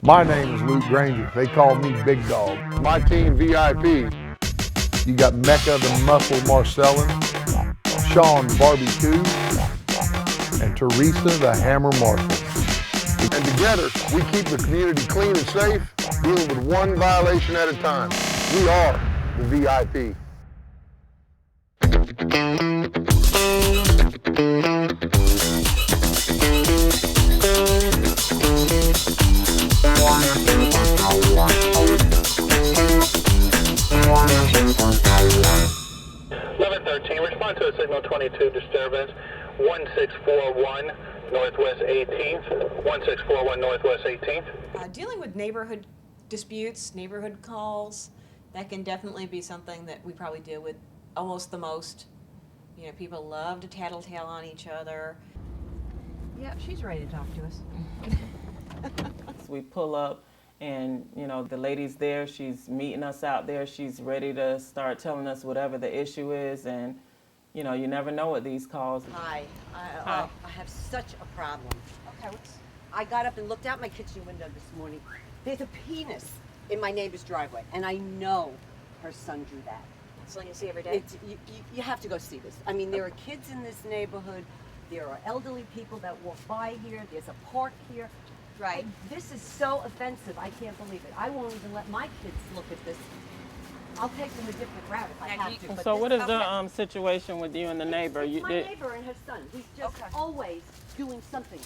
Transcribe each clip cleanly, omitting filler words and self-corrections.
My name is Luke Granger. They call me Big Dog. My team VIP. You got Mecca the Muscle Marcellin, Sean Barbecue, and Teresa the Hammer Marshall. And together, we keep the community clean and safe, dealing with one violation at a time. We are the VIP. Respond to a signal 22 disturbance, 1641 Northwest 18th, 1641 Northwest 18th. Dealing with neighborhood disputes, neighborhood calls, that can definitely be something that we probably deal with almost the most. You know, people love to tattletale on each other. Yeah, she's ready to talk to us. We pull up and, you know, the lady's there, she's meeting us out there, she's ready to start telling us whatever the issue is, and, you know, you never know what these calls. Hi. Hi. I have such a problem. Okay, I got up and looked out my kitchen window this morning. There's a penis in my neighbor's driveway, and I know her son drew that. something you see every day? You have to go see this. I mean, there are kids in this neighborhood. There are elderly people that walk by here. There's a park here. Right. This is so offensive. I can't believe it. I won't even let my kids look at this. I'll take them a different route if I have to. But So this- what is the situation with you and the neighbor? It's You my neighbor and her son. He's just Okay. always doing something.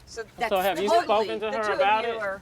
So That's So have you totally- spoken to the her two about of you it? are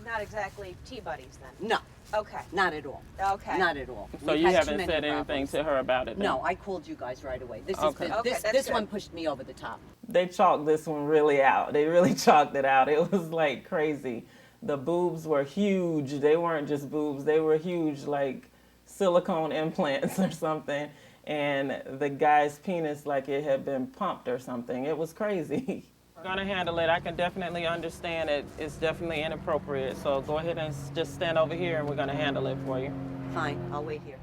not exactly tea buddies then? No, Okay. not at all. Okay. Not at all. So We've you had too haven't many said anything problems. to her about it? Then? No, I called you guys right away. This Okay. is Okay, this that's this good. one pushed me over the top. They chalked this one really out. They really chalked it out. It was like crazy. The boobs were huge. They weren't just boobs. They were huge, like silicone implants or something. And the guy's penis, like it had been pumped or something. It was crazy. Gonna handle it. I can definitely understand it. It's definitely inappropriate. So go ahead and just stand over here and we're gonna handle it for you. Fine, I'll wait here.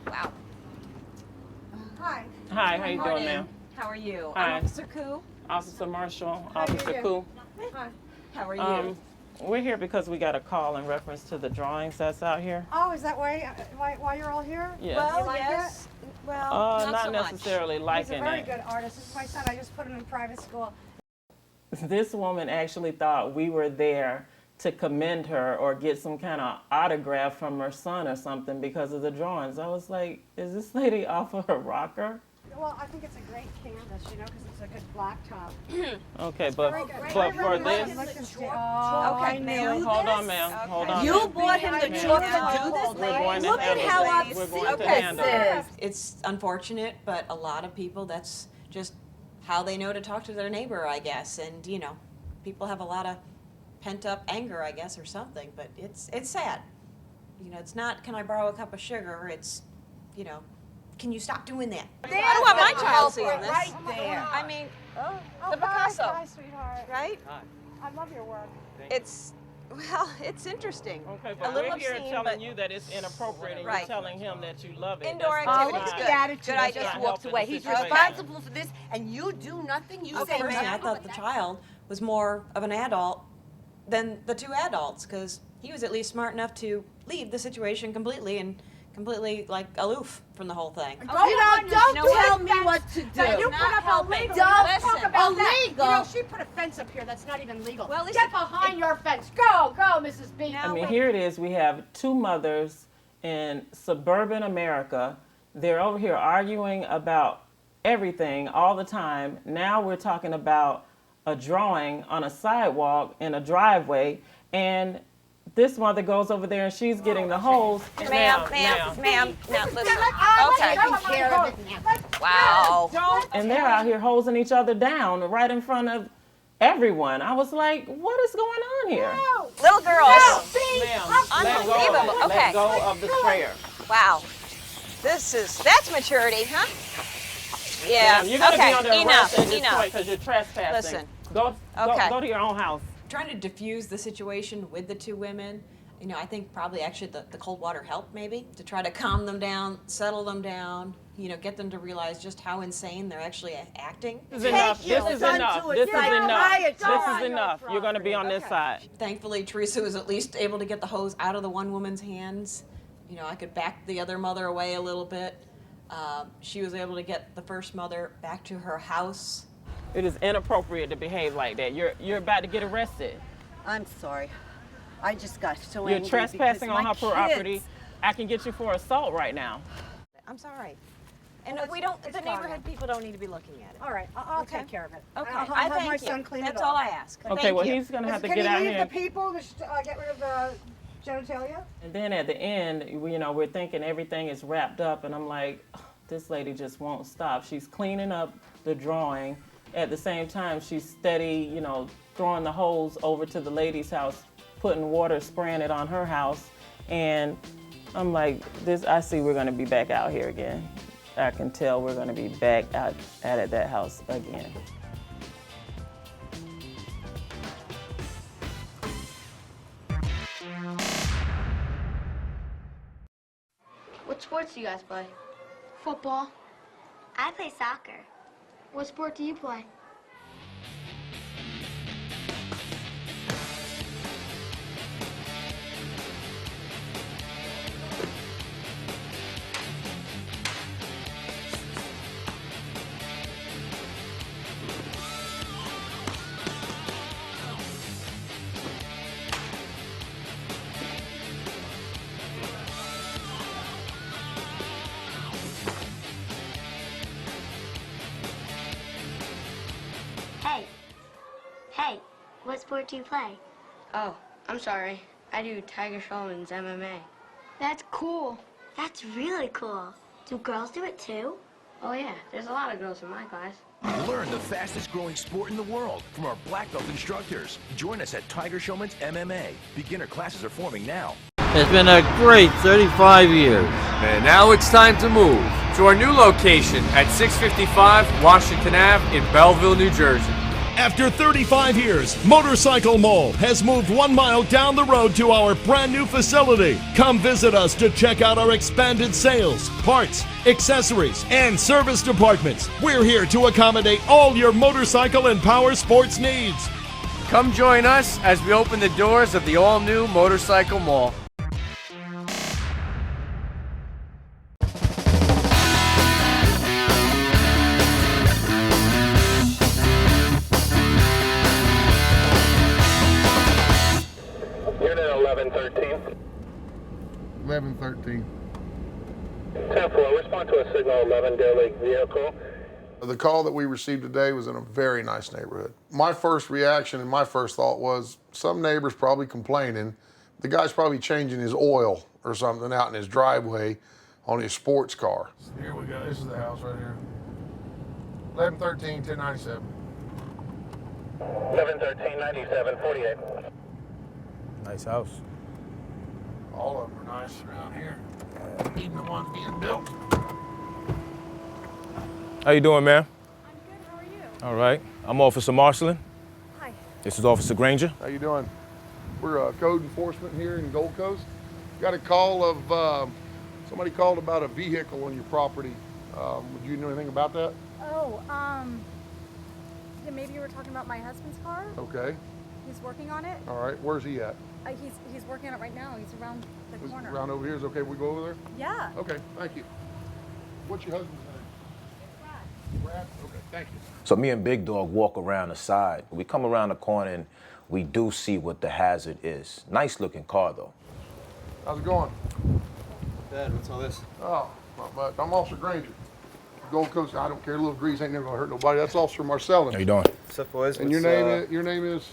Wow. Hi. Hi, how you Good doing, morning. ma'am? How are you? Hi. I'm Officer Koo. Officer Marshall, How you Officer doing? Koo. Hi. How are you? We're here because we got a call in reference to the drawings that's out here. Oh, is that why you're all here? Yes. well, You like yes. Well, Not so much. necessarily He's a liking very it. good artist. This is my son. I just put him in private school. This woman actually thought we were there to commend her or get some kind of autograph from her son or something because of the drawings. I was like, is this lady off of her rocker? Well, I think it's a great canvas, you know, because it's a good black top. Okay, Very good. but for Look this, and see. Oh, Okay, I ma'am. knew hold on, this. ma'am. Okay. Hold on. You ma'am. bought him the I chalk know. to do this? We're going to Look at handle how it. We're going upset to handle it. this is. It's unfortunate, but a lot of people, that's just how they know to talk to their neighbor, I guess. And, you know, people have a lot of pent up anger, I guess, or something, but it's sad. You know, it's not, can I borrow a cup of sugar? It's, you know, can you stop doing that? I don't want my child seeing this. Right there. I mean, Oh, The Picasso. Hi, sweetheart. right? I love your work. It's, well, it's interesting. Okay, A but little we're here obscene, telling but you that it's inappropriate and Right. you're telling him that you love it. Indoor That's not activities, Look at good. the attitude. Good He idea. just Not walked helping away. the He's situation. responsible for this, and you do nothing. You Okay, say personally, I nothing. thought the child was more of an adult than the two adults, because he was at least smart enough to leave the situation completely and completely, like, aloof from the whole thing. You know, don't know tell what? me what to Now, you do. put Not up helping. illegal. Don't Let's talk listen. about that. Illegal. You know, she put a fence up here that's not even legal. Well, at least Get it- behind your fence. Go, Mrs. B. I mean, here it is. We have two mothers in suburban America. They're over here arguing about everything all the time. Now we're talking about a drawing on a sidewalk in a driveway, and this mother goes over there and she's getting the holes. Ma'am, now listen. Okay. Taking care of it now. Wow. And they're out here hosing each other down right in front of everyone. I was like, what is going on here? Little girls. Ma'am, let go, Unbelievable. Okay. let go of the sprayer. Wow. That's maturity, huh? Yeah. Ma'am, you're gonna Okay. be under arrest Enough. at this point Enough. because you're trespassing. Listen. Go Okay. to your own house. Trying to diffuse the situation with the two women, You know, I think probably actually the cold water helped maybe to try to calm them down, settle them down, you know, get them to realize just how insane they're actually acting. This is enough. This is enough. This is enough. Quiet, This John. is enough. You're going to be on this side. Thankfully, Teresa was at least able to get the hose out of the one woman's hands. You know, I could back the other mother away a little bit. She was able to get the first mother back to her house. It is inappropriate to behave like that. You're about to get arrested. I'm sorry. I just got so You're angry trespassing because on my her property. kids- I can get you for assault right now. I'm sorry. And Well, we it's- don't, it's the fine. neighborhood people don't need to be looking at it. All right, I'll Okay. take care of it. Okay, I'll I have thank my you. son clean That's it up. all I ask. Okay, Thank well, you. he's going to have to Can get you out leave here. the people to get rid of the genitalia? And then at the end, you know, we're thinking everything is wrapped up, and I'm like, this lady just won't stop. She's cleaning up the drawing. At the same time, she's steady, you know, throwing the hose over to the lady's house, putting water, spraying it on her house. And I'm like, I see we're going to be back out here again. I can tell we're going to be back out at that house again. What sports do you guys play? Football. I play soccer. What sport do you play? Hey, what sport do you play? Oh, I'm sorry. I do Tiger Schulman's MMA. That's cool. That's really cool. Do girls do it too? Oh yeah, there's a lot of girls in my class. Learn the fastest growing sport in the world from our black belt instructors. Join us at Tiger Showman's MMA. Beginner classes are forming now. It's been a great 35 years. And now it's time to move to our new location at 655 Washington Ave in Belleville, New Jersey. After 35 years, Motorcycle Mall has moved 1 mile down the road to our brand new facility. Come visit us to check out our expanded sales, parts, accessories, and service departments. We're here to accommodate all your motorcycle and power sports needs. Come join us as we open the doors of the all-new Motorcycle Mall. Unit 1113. 1113. 10-4, respond to a signal 11 Deer Lake vehicle. The call that we received today was in a very nice neighborhood. My first reaction and my first thought was some neighbor's probably complaining. The guy's probably changing his oil or something out in his driveway on his sports car. Here we go. This is the house right here. 1113, 1097. 1113, 97, 48. Nice house. All of them are nice around here, even the ones being built. How you doing, ma'am? I'm good, how are you? All right. I'm Officer Marcelin. Hi. This is Officer Granger. How you doing? We're code enforcement here in Gold Coast. Got a call of somebody called about a vehicle on your property. Would you know anything about that? Oh, yeah, maybe you were talking about my husband's car? Okay. He's working on it? All right. Where's he at? He's working on it right now. He's around the corner. Around over here is okay. We go over there. Yeah. Okay. Thank you. What's your husband's name? Brad. Okay. Thank you. So me and Big Dog walk around the side. We come around the corner and we do see what the hazard is. Nice looking car though. How's it going? Dad, what's all this? Oh, not much. I'm Officer Granger. Gold Coast. I don't care. A little grease ain't never gonna hurt nobody. That's Officer Marcellin. How you doing? What's up, boys? And your name is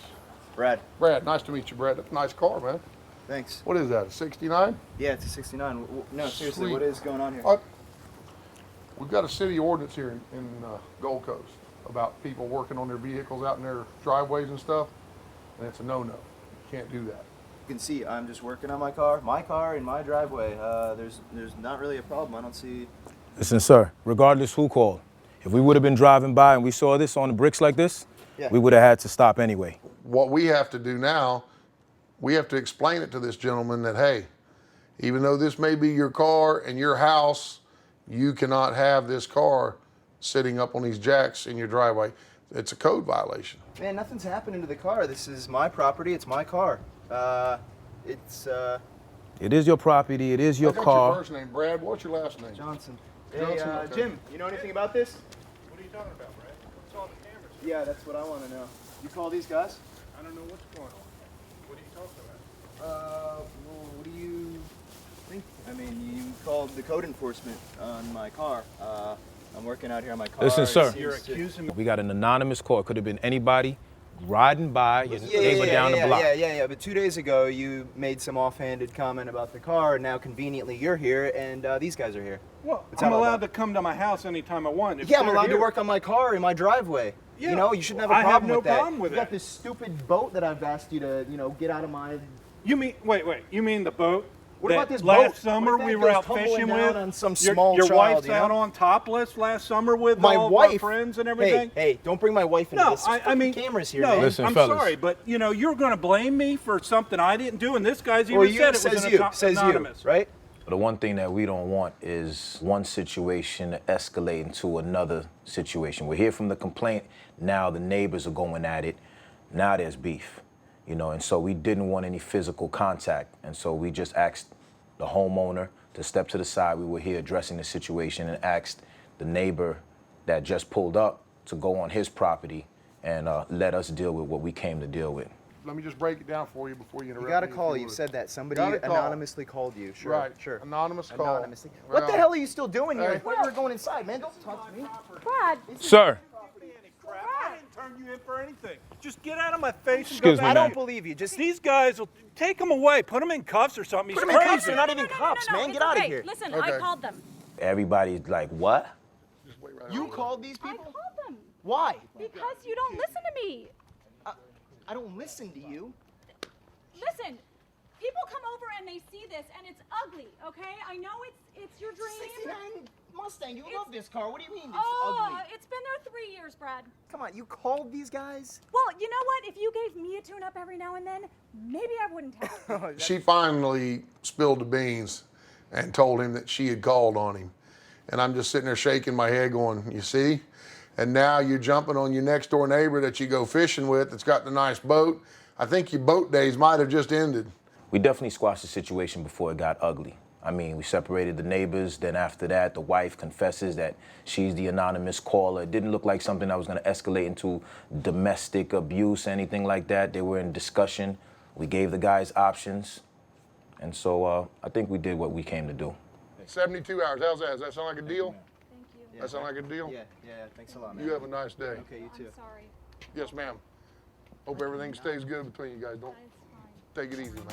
Brad. Brad. Nice to meet you, Brad. That's a nice car, man. Thanks. What is that? A 69? Yeah, it's a 69. No, seriously, Sweet. what is going on here? We've got a city ordinance here in Gold Coast about people working on their vehicles out in their driveways and stuff, and it's a no-no. You can't do that. You can see I'm just working on my car in my driveway. There's not really a problem. I don't see. Listen, sir, regardless who called, if we would have been driving by and we saw this on the bricks like this, Yeah. we would have had to stop anyway. What we have to do now we have to explain it to this gentleman that, hey, even though this may be your car and your house, you cannot have this car sitting up on these jacks in your driveway. It's a code violation. Man, nothing's happening to the car. This is my property. It's my car. It is your property. It is your I got car. your first name, Brad. What's your last name? Johnson. Johnson, Hey, okay. Jim, you know anything about this? What are you talking about, Brad? What's on the cameras? Yeah, that's what I want to know. You call these guys? I don't know what's going on. What are you talking about? Well, what do you think? I mean, you called the code enforcement on my car. I'm working out here on my car. Listen, sir. You're accusing me. We got an anonymous call. It could have been anybody riding by, your neighbor down the block. Yeah. But 2 days ago, you made some offhanded comment about the car. Now, conveniently, you're here, and these guys are here. Well, What's I'm that all allowed about? to come to my house anytime I want. If Yeah, I'm they're allowed to here- work on my car in my driveway. Yeah, You know, you shouldn't have a I have problem no with that. problem with You got that. this stupid boat that I've asked you to, get out of my... You mean, wait, you mean the boat? What that about this last boat? summer What if we that were goes out tumbling fishing down with? on some your small your child, wife's you know? out on topless last summer with My all of wife. our friends and everything. Hey, don't bring my wife into No, this. I mean, cameras here, no, man. Listen, I'm fellas. sorry, but you're going to blame me for something I didn't do, and this guy's even Well, you said it was says an you, says anonymous. you, right? The one thing that we don't want is one situation to escalate into another situation. We're here from the complaint. Now the neighbors are going at it. Now there's beef, and so we didn't want any physical contact. And so we just asked the homeowner to step to the side. We were here addressing the situation and asked the neighbor that just pulled up to go on his property and let us deal with what we came to deal with. Let me just break it down for you before you interrupt You got a me, if call. you You would. said that. Somebody Got a call. anonymously called you. Sure. Right. Sure. Anonymous call. Anonymously. What the Well, hell are you still doing here? Hey. I thought you were going inside, man. Don't talk to me. Brad, Sir. Crap. I didn't turn you in for anything. Just get out of my face and Excuse go me, back. I don't man. believe you. Just These guys will take him away, put him in cuffs or something. He's put them in crazy. cuffs. They're not even cops, man. it's Get out of okay. here. Listen, Okay. I called them. Everybody's like, what? just wait right You there. called these I people? called them Why? because you don't listen to me. I don't listen to you. Listen, people come over and they see this and it's ugly, okay? I know it's your dream. 69 Mustang. You love this car. What do you mean it's Oh, ugly? it's been there 3 years, Brad. Come on. You called these guys? Well, you know what? If you gave me a tune-up every now and then, maybe I wouldn't have. She finally spilled the beans and told him that she had called on him. And I'm just sitting there shaking my head going, you see? And now you're jumping on your next door neighbor that you go fishing with that's got the nice boat. I think your boat days might have just ended. We definitely squashed the situation before it got ugly. I mean, we separated the neighbors. Then after that, the wife confesses that she's the anonymous caller. It didn't look like something that was going to escalate into domestic abuse, anything like that. They were in discussion. We gave the guys options. And so I think we did what we came to do. 72 hours, how's that? Does that sound like a deal? Thank you. That sound like a deal? Yeah. Thanks a lot, man. You have a nice day. Okay, you too. I'm sorry. Yes, ma'am. Hope everything stays good between you guys. Don't take it easy, man.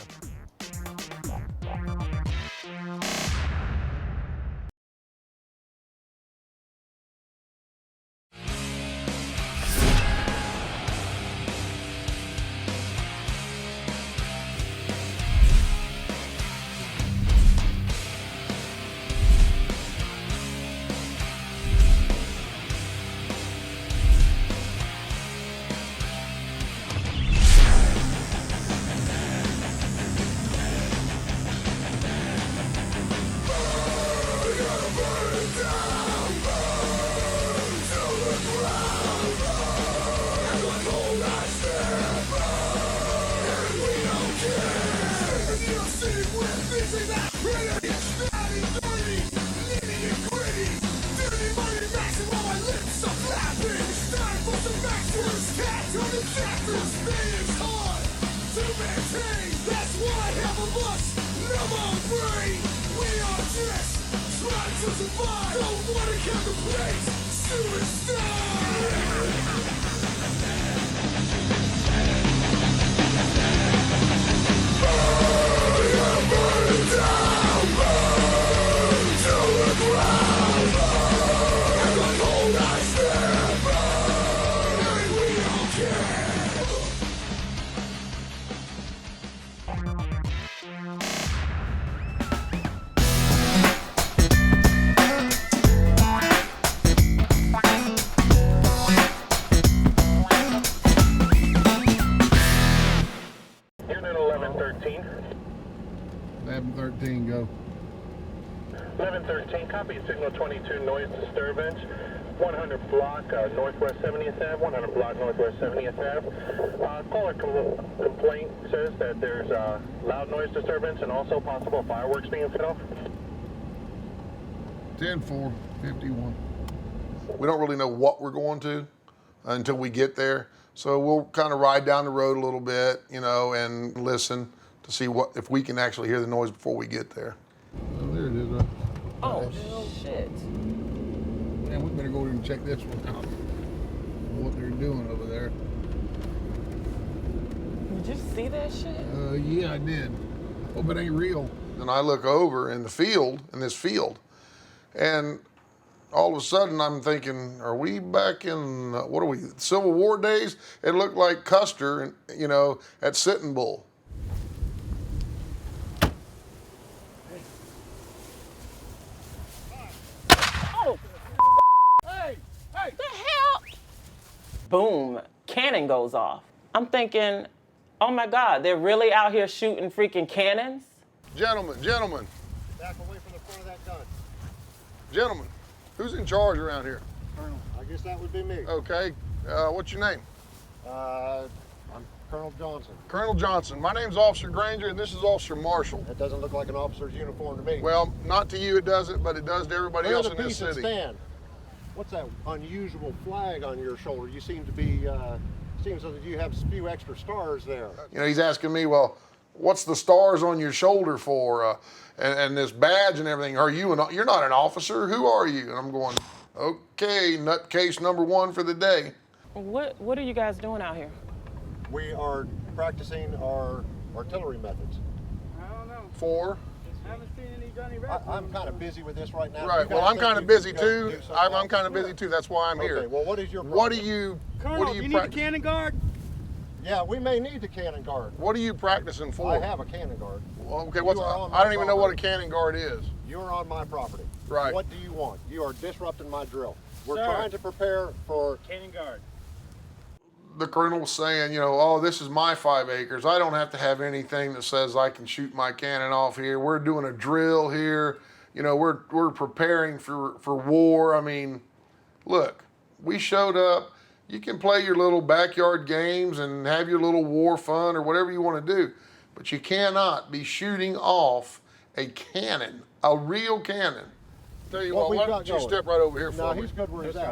1113, go. 1113, copy signal 22, noise disturbance. 100 block northwest 70th Ave, 100 block northwest 70th Ave. Caller complaint says that there's loud noise disturbance and also possible fireworks being set off. 10-4, 51. We don't really know what we're going to until we get there. So we'll kind of ride down the road a little bit, you know, and listen to see if we can actually hear the noise before we get there. Oh, there it is, right? Oh, shit. Man, we better go over and check this one out. What they're doing over there. Did you see that shit? Yeah, I did. Hope it ain't real. And I look over in the field, in this field, and all of a sudden I'm thinking, are we back in, what are we, Civil War days? It looked like Custer, you know, at Sitting Bull. The hell? Boom, cannon goes off. I'm thinking, oh my God, they're really out here shooting freaking cannons? Gentlemen, Back away from the front of that gun. gentlemen, who's in charge around here? Colonel. I guess that would be me. Okay, what's your name? I'm Colonel Johnson. Colonel Johnson. My name's Officer Granger, and this is Officer Marshall. That doesn't look like an officer's uniform to me. Well, not to you it doesn't, but it does to everybody else in this city. Stand. What's that unusual flag on your shoulder? You seem to be, seems that you have a few extra stars there. You know, he's asking me, well, what's the stars on your shoulder for? And this badge and everything. You're not an officer. Who are you? And I'm going, okay, nutcase number one for the day. What are you guys doing out here? We are practicing our artillery methods. I don't know. For? I haven't seen any Johnny I'm kind of busy with this right now. Right. Well, I'm kind of busy too. I'm kind of busy too. That's why I'm here. Okay. Well, what is your problem? What do you? Colonel, what do you need a cannon guard? Yeah, we may need the cannon guard. What are you practicing for? I have a cannon guard. Well, okay. I don't even know what a cannon guard is. You're on my property. Right. What do you want? You are disrupting my drill. We're Sir. trying to prepare for Cannon guard. The colonel's saying, you know, oh, this is my 5 acres. I don't have to have anything that says I can shoot my cannon off here. We're doing a drill here. You know, we're preparing for war. I mean, look, we showed up. You can play your little backyard games and have your little war fun or whatever you want to do, but you cannot be shooting off a cannon, a real cannon. Tell you what, why don't you step right over here for me? No, he's good where he's at.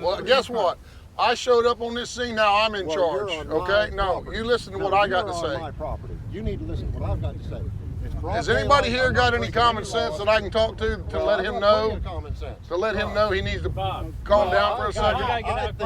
Well, guess what? I showed up on this scene, now I'm in charge, okay? No, you listen to what I got to say. You're on my property. You need to listen to what I've got to say. Has anybody here got any common sense that I can talk to let him know? To let him know he needs to calm down for a second?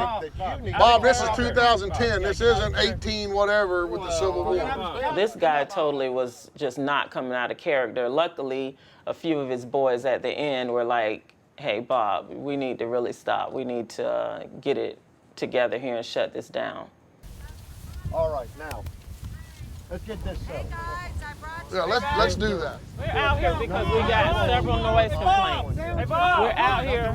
Bob, this is 2010. This isn't 18 whatever with the Civil War. This guy totally was just not coming out of character. Luckily, a few of his boys at the end were like, hey, Bob, we need to really stop. We need to get it together here and shut this down. All right, now, let's get this settled. Yeah, let's do that. We're out here because we got several noise complaints. We're out here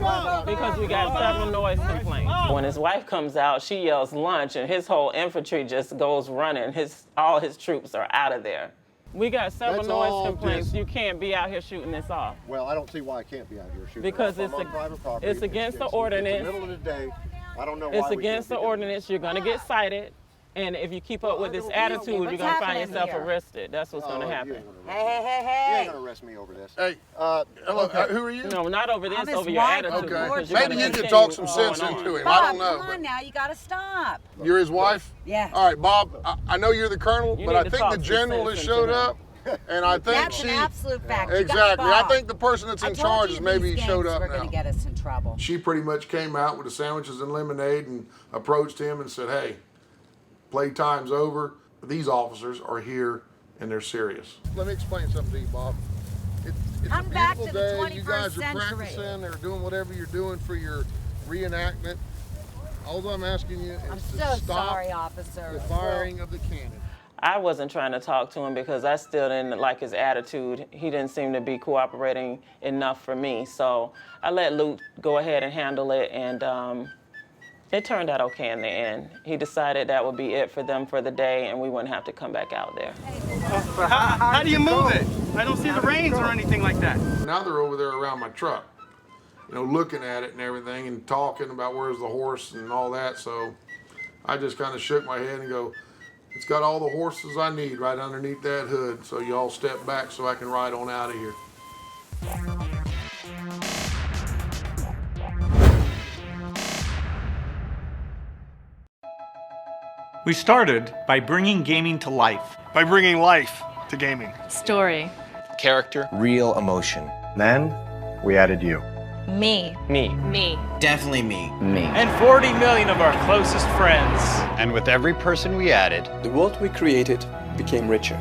because we got several noise complaints. When his wife comes out, she yells lunch, and his whole infantry just goes running. All his troops are out of there. We got several noise complaints. You can't be out here shooting this off. Well, I don't see why I can't be out here shooting because it off. I'm on private property. It's against the ordinance. It's the middle of the day. I don't know why it's against the ordinance. You're going to get cited. And if you keep up with this attitude, you're going to find yourself arrested. That's what's going to happen. Hey. You ain't going to arrest me over this. Hey, hello, who are you? No, not over this, over your attitude. Okay. Maybe you can talk some sense into him. Bob, I don't know. come on now, you got to stop. You're his wife? Yeah. All right, Bob, I know you're the colonel, but I think the general has showed up. And I think That's an absolute fact. Exactly. I think the person that's in charge is maybe showed up now. We're going to get us in trouble. She pretty much came out with the sandwiches and lemonade and approached him and said, hey, playtime's over. These officers are here and they're serious. Let me explain something to you, Bob. It's Come a back beautiful to the day. 21st You guys are century. practicing or doing whatever you're doing for your reenactment. All I'm asking you is to stop the firing of the cannon. I wasn't trying to talk to him because I still didn't like his attitude. He didn't seem to be cooperating enough for me. So I let Luke go ahead and handle it, and It turned out okay in the end. He decided that would be it for them for the day, and we wouldn't have to come back out there. How do you move it? I don't see the reins or anything like that. Now they're over there around my truck, you know, looking at it and everything and talking about where's the horse and all that. So I just kind of shook my head and go, it's got all the horses I need right underneath that hood. So you all step back so I can ride on out of here. We started by bringing gaming to life. By bringing life to gaming. Story. Character. Real emotion. Then, we added you. Me. Me. Me. Definitely me. Me. And 40 million of our closest friends. And with every person we added, The world we created became richer.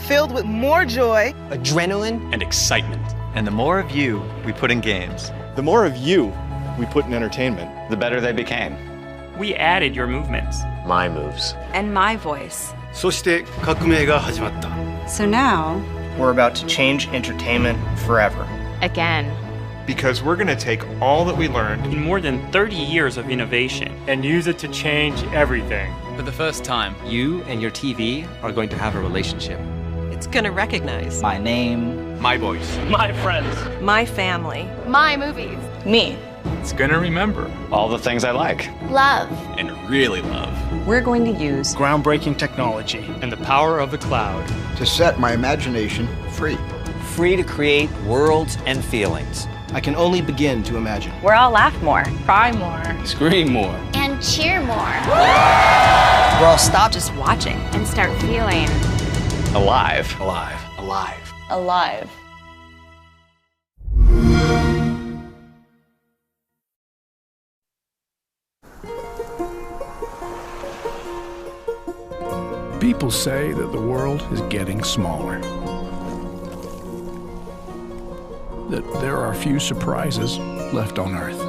Filled with more joy, Adrenaline. and excitement. And the more of you we put in games, The more of you we put in entertainment, The better they became. We added your movements. My moves. And my voice. そして革命が始まった。 So now, We're about to change entertainment forever. again. Because we're going to take all that we learned In more than 30 years of innovation and use it to change everything. For the first time, you and your TV are going to have a relationship. It's gonna recognize My name, my voice. My friends. my family. My movies. Me. It's gonna remember all the things I like Love. and really love. We're going to use Groundbreaking technology and the power of the cloud. To set my imagination free. Free to create worlds and feelings. I can only begin to imagine. We'll all laugh more. Cry more. Scream more. And cheer more. We'll all stop just watching. And start feeling. Alive. Alive. Alive. Alive. People say that the world is getting smaller. That there are few surprises left on Earth.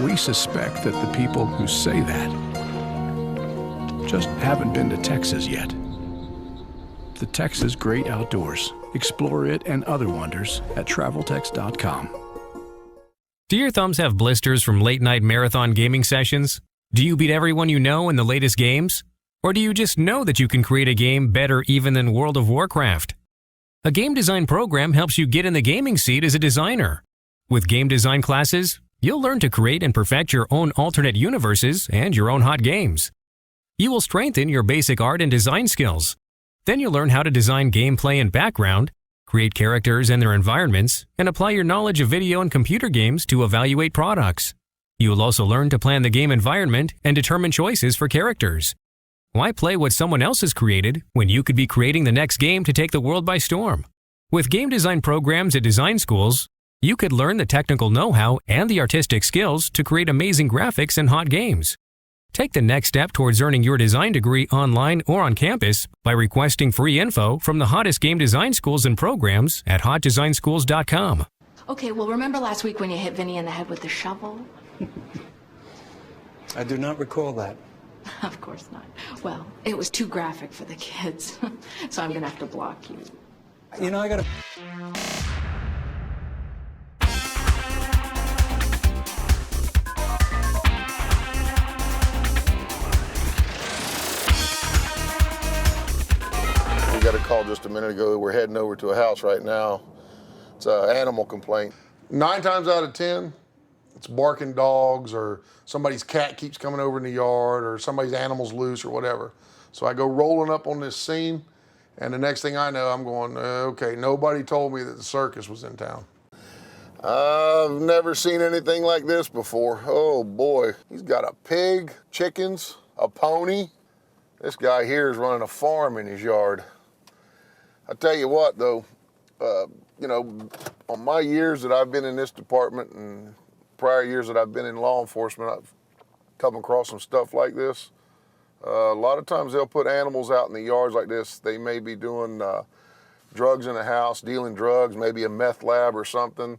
We suspect that the people who say that just haven't been to Texas yet. The Texas Great Outdoors. Explore it and other wonders at TravelTex.com. Do your thumbs have blisters from late-night marathon gaming sessions? Do you beat everyone you know in the latest games? Or do you just know that you can create a game better even than World of Warcraft? A game design program helps you get in the gaming seat as a designer. With game design classes, you'll learn to create and perfect your own alternate universes and your own hot games. You will strengthen your basic art and design skills. Then you'll learn how to design gameplay and background, create characters and their environments, and apply your knowledge of video and computer games to evaluate products. You will also learn to plan the game environment and determine choices for characters. Why play what someone else has created when you could be creating the next game to take the world by storm? With game design programs at design schools, you could learn the technical know-how and the artistic skills to create amazing graphics and hot games. Take the next step towards earning your design degree online or on campus by requesting free info from the hottest game design schools and programs at hotdesignschools.com. Okay, well, remember last week when you hit Vinny in the head with the shovel? I do not recall that. Of course not. Well, it was too graphic for the kids, so I'm gonna have to block you. You know, I gotta... We got a call just a minute ago. We're heading over to a house right now. It's an animal complaint. 9 times out of 10, it's barking dogs or somebody's cat keeps coming over in the yard or somebody's animal's loose or whatever. So I go rolling up on this scene, and the next thing I know, I'm going, okay, nobody told me that the circus was in town. I've never seen anything like this before. Oh boy, he's got a pig, chickens, a pony. This guy here is running a farm in his yard. I tell you what though, you know, on my years that I've been in this department and prior years that I've been in law enforcement, I've come across some stuff like this. A lot of times they'll put animals out in the yards like this. They may be doing drugs in the house, dealing drugs, maybe a meth lab or something.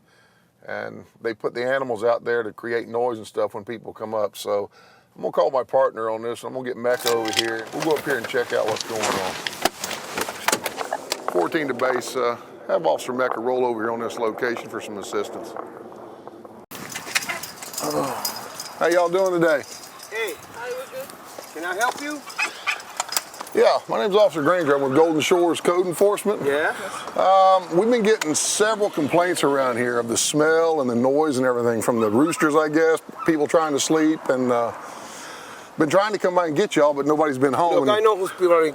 And they put the animals out there to create noise and stuff when people come up. So I'm gonna call my partner on this. I'm gonna get Mecca over here. We'll go up here and check out what's going on. 14 to base, have Officer Mecca roll over here on this location for some assistance. How y'all doing today? Hey, can I help you? Yeah, my name's Officer Granger. I'm with Golden Shores Code Enforcement. Yeah? We've been getting several complaints around here of the smell and the noise and everything from the roosters, I guess, people trying to sleep, and been trying to come by and get y'all, but nobody's been home. Look, I know who's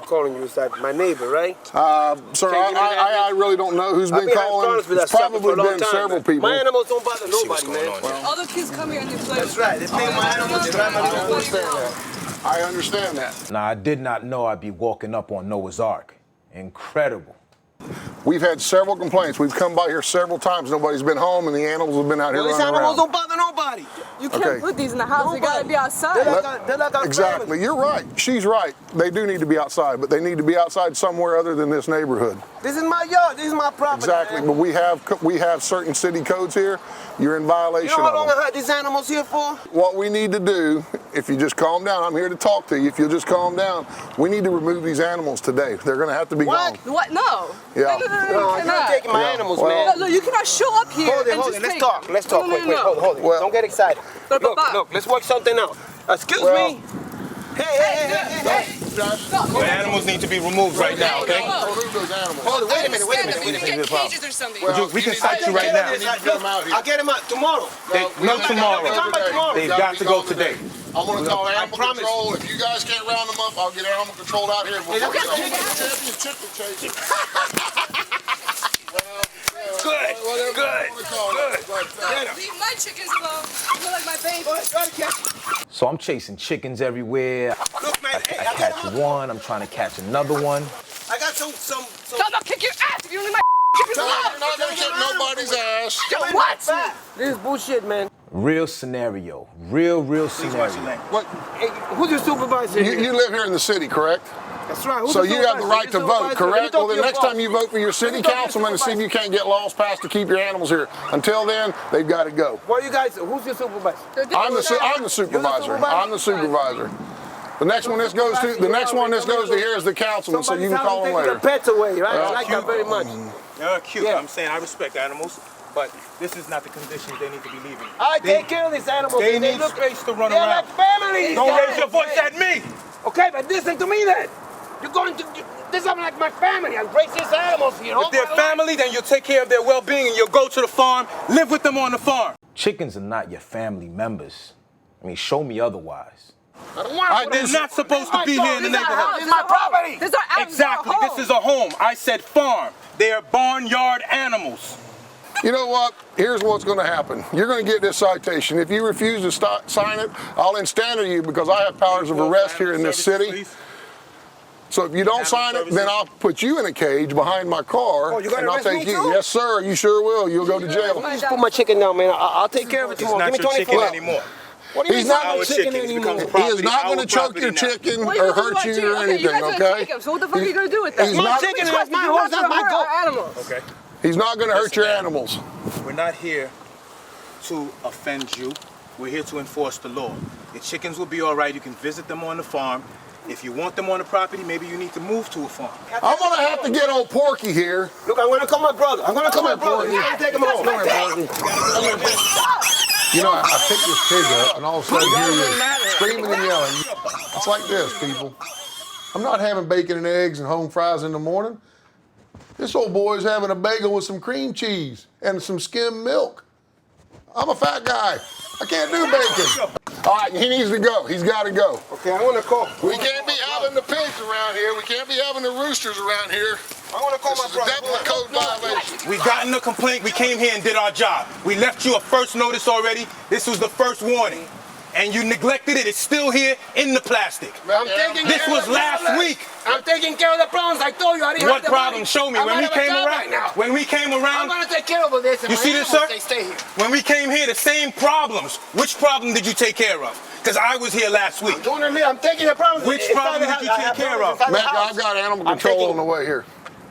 calling you. It's that my neighbor, right? Sir, I really don't know who's been calling. It's probably been several people. My animals don't bother nobody, man. All the kids come here and they play. That's right. They pay my animals. They drive my animals. I understand that. Now, I did not know I'd be walking up on Noah's Ark. Incredible. We've had several complaints. We've come by here several times. Nobody's been home, and the animals have been out here These running animals around. don't bother nobody. You can't put these in the house. They gotta be outside. They're like our Exactly. family. You're right. She's right. They do need to be outside, but they need to be outside somewhere other than this neighborhood. This is my yard. This is my property. Exactly. Man. But we have certain city codes here. You're in violation You know how of long them. I had these animals here for? What we need to do, if you just calm down, I'm here to talk to you. If you'll just calm down, we need to remove these animals today. They're going to have to be gone. What? No. Yeah. No, you're not taking my animals, man. No, you cannot show up here Hold it, and hold just it. Let's take. talk. Let's talk. No, Wait, hold it. Don't get excited. Look, let's work something out. Excuse me. Hey. The animals need to be removed right now, okay? Remove those animals. Hold it. Wait a minute. Get cages or something. We can cite you right now. I'll get them out tomorrow. No tomorrow. Tomorrow. They've got to go today. I'm going to call animal control. If you guys can't round them up, I'll get animal control out here. We'll work it out. Championship to chase it. Good. Leave my chickens alone. They're like my baby. So I'm chasing chickens everywhere. Look, man. Hey, I catch one, I'm trying to catch another one. I got some. I'll kick your ass if you don't leave my chickens alone. You're not going to kick nobody's ass. What? This is bullshit, man. Real scenario. Real scenario. What? Hey, who's your supervisor? You live here in the city, correct? That's right. Who's So your you have the supervisor? right to Your vote, supervisor. correct? Well, Let me talk the to your next boss. time you vote for your city councilman and see if you can't get laws passed to keep your animals here. Until then, they've got to go. What you guys? Who's your supervisor? I'm the supervisor. I'm the supervisor. The next one this goes to here is the councilman, so you can call him later. Taking the pets away, right? I like that very much. They're cute. Yeah. I'm saying I respect animals, but this is not the conditions they need to be leaving. I take care of these animals. They need space to run They're around. like family. Don't raise your voice at me. Okay, but listen to me then. You're going to. This is like my family. I raise these animals here. If they're family, then you'll take care of their well-being and you'll go to the farm, live with them on the farm. Chickens are not your family members. I mean, show me otherwise. I don't want They're not supposed to be here in the neighborhood. This is my property. This is our house. Exactly. This is a home. I said farm. They are barnyard animals. You know what? Here's what's going to happen. You're going to get this citation. If you refuse to sign it, I'll instanter you because I have powers of arrest here in this city. So if you don't sign it, then I'll put you in a cage behind my car, and I'll take you. Yes, sir. You sure will. You'll go to jail. Just put my chicken down, man. I'll take care of it tomorrow. Give me 24 anymore. What do you He's mean not my chicken anymore? He is not going to choke your chicken or hurt you or anything, okay? So what the fuck are you going to do with that? He's My not- chicken is my horse. That's my goat. Animals. Okay. He's not going to hurt your animals. We're not here to offend you. We're here to enforce the law. Your chickens will be all right. You can visit them on the farm. If you want them on the property, maybe you need to move to a farm. I'm going to have to get old Porky here. Look, I'm going to call my brother. I'm going to call my brother. Porky. You gotta take him home. Come here, Porky. You know, I picked this pig up, and all of a sudden here he is, screaming and yelling. It's like this, people. I'm not having bacon and eggs and home fries in the morning. This old boy's having a bagel with some cream cheese and some skim milk. I'm a fat guy. I can't do bacon. All right, he needs to go. He's got to go. Okay, I want to call. We can't be having the pigs around here. We can't be having the roosters around here. I want to call my brother. This is a definite code violation. We got in a complaint. We came here and did our job. We left you a first notice already. This was the first warning. And you neglected it. It's still here in the plastic. I'm taking This care was of the last problems. week. I'm taking care of the problems. I told you I didn't What have the problem? money. Show me. I'm When we out of a came job around, right now. when we came I'm around, going to take care of this. And you my see this, animals, sir? They stay here. When we came here, the same problems. Which problem did you take care of? Because I was here last week. I'm taking the problems. Which problem did you take care of? Mac, I've got animal control on the way here.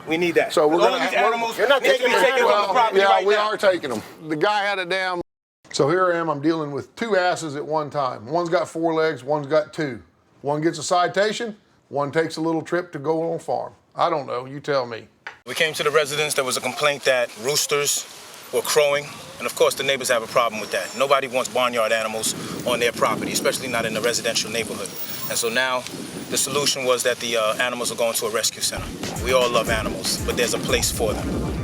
We need that. So we're All going these to. animals You're not need to taking be my taken off the property Yeah, right we now. are taking them. The guy had a damn. So here I am. I'm dealing with two asses at one time. One's got 4 legs. One's got 2. One gets a citation. One takes a little trip to go on farm. I don't know. You tell me. We came to the residence. There was a complaint that roosters were crowing And of course, the neighbors have a problem with that. Nobody wants barnyard animals on their property, especially not in a residential neighborhood. And so now, the solution was that the animals are going to a rescue center. We all love animals, but there's a place for them.